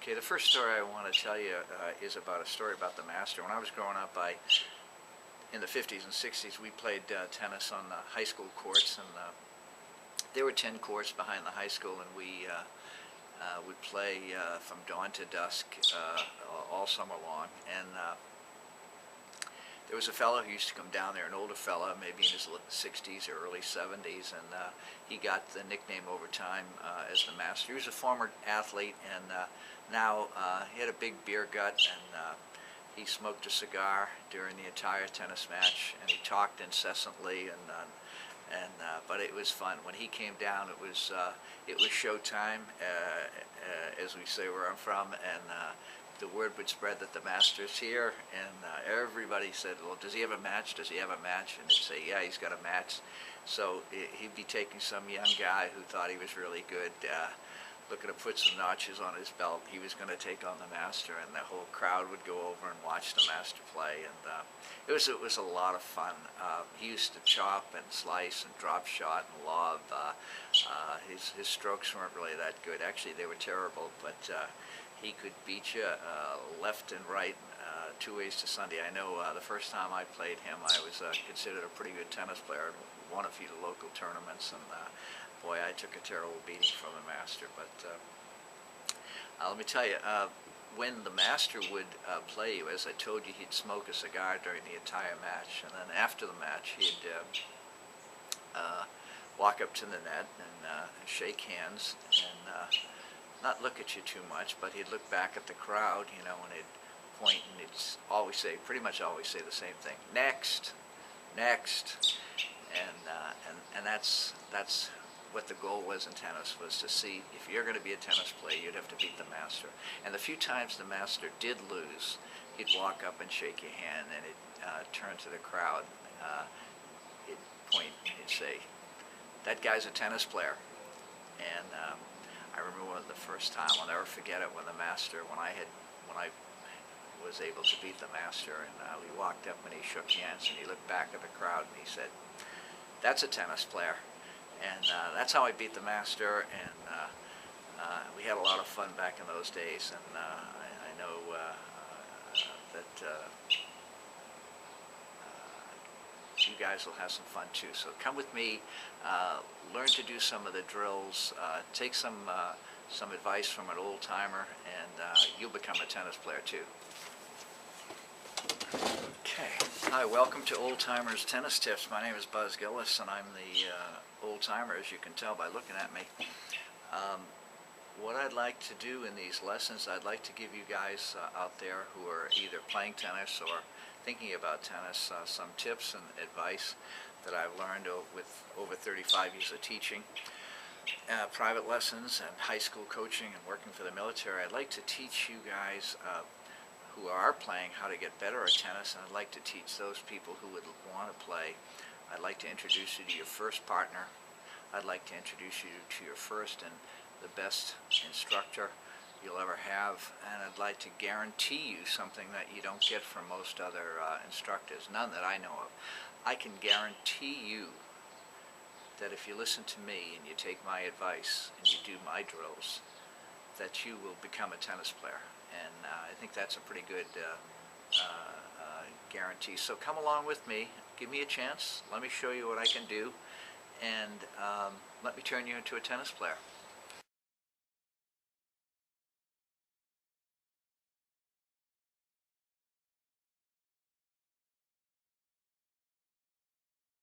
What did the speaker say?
Okay, the first story I want to tell you is about a story about the Master. When I was growing up, in the 50s and 60s, we played tennis on the high school courts, and there were 10 courts behind the high school, and we would play from dawn to dusk all summer long. And there was a fellow who used to come down there, an older fellow, maybe in his 60s or early 70s, and he got the nickname over time as the Master. He was a former athlete, and now he had a big beer gut, and he smoked a cigar during the entire tennis match, and he talked incessantly, but it was fun. When he came down, it was showtime, as we say where I'm from, and the word would spread that the Master's here, and everybody said, well, does he have a match? Does he have a match? And they'd say, yeah, he's got a match. So he'd be taking some young guy who thought he was really good, looking to put some notches on his belt. He was going to take on the Master, and the whole crowd would go over and watch the Master play, and it was a lot of fun. He used to chop and slice and drop shot and lob. His strokes weren't really that good. Actually, they were terrible, but he could beat you left and right, 2 ways to Sunday. I know the first time I played him, I was considered a pretty good tennis player. Won a few local tournaments, and boy, I took a terrible beating from the Master. But let me tell you, when the Master would play you, as I told you, he'd smoke a cigar during the entire match, and then after the match, he'd walk up to the net and shake hands and not look at you too much, but he'd look back at the crowd, and he'd point, and he'd pretty much always say the same thing: next, next, and that's what the goal was in tennis, was to see if you're going to be a tennis player, you'd have to beat the Master. And the few times the Master did lose, he'd walk up and shake your hand, and he'd turn to the crowd, he'd point, and he'd say, that guy's a tennis player. And I remember the first time, I'll never forget it, when the Master, when I was able to beat the Master, and we walked up and he shook hands, and he looked back at the crowd and he said, that's a tennis player. And that's how I beat the Master, and we had a lot of fun back in those days, and I know that you guys will have some fun too. So come with me, learn to do some of the drills, take some advice from an old-timer, and you'll become a tennis player too. Okay. Hi, welcome to Old Timers Tennis Tips. My name is Buzz Gillis, and I'm the old timer, as you can tell by looking at me. What I'd like to do in these lessons, I'd like to give you guys out there who are either playing tennis or thinking about tennis some tips and advice that I've learned with over 35 years of teaching, private lessons and high school coaching and working for the military. I'd like to teach you guys who are playing how to get better at tennis, and I'd like to teach those people who would want to play. I'd like to introduce you to your first partner. I'd like to introduce you to your first and the best instructor you'll ever have, and I'd like to guarantee you something that you don't get from most other instructors, none that I know of. I can guarantee you that if you listen to me and you take my advice and you do my drills, that you will become a tennis player. And I think that's a pretty good guarantee. So come along with me, give me a chance, let me show you what I can do, and let me turn you into a tennis player.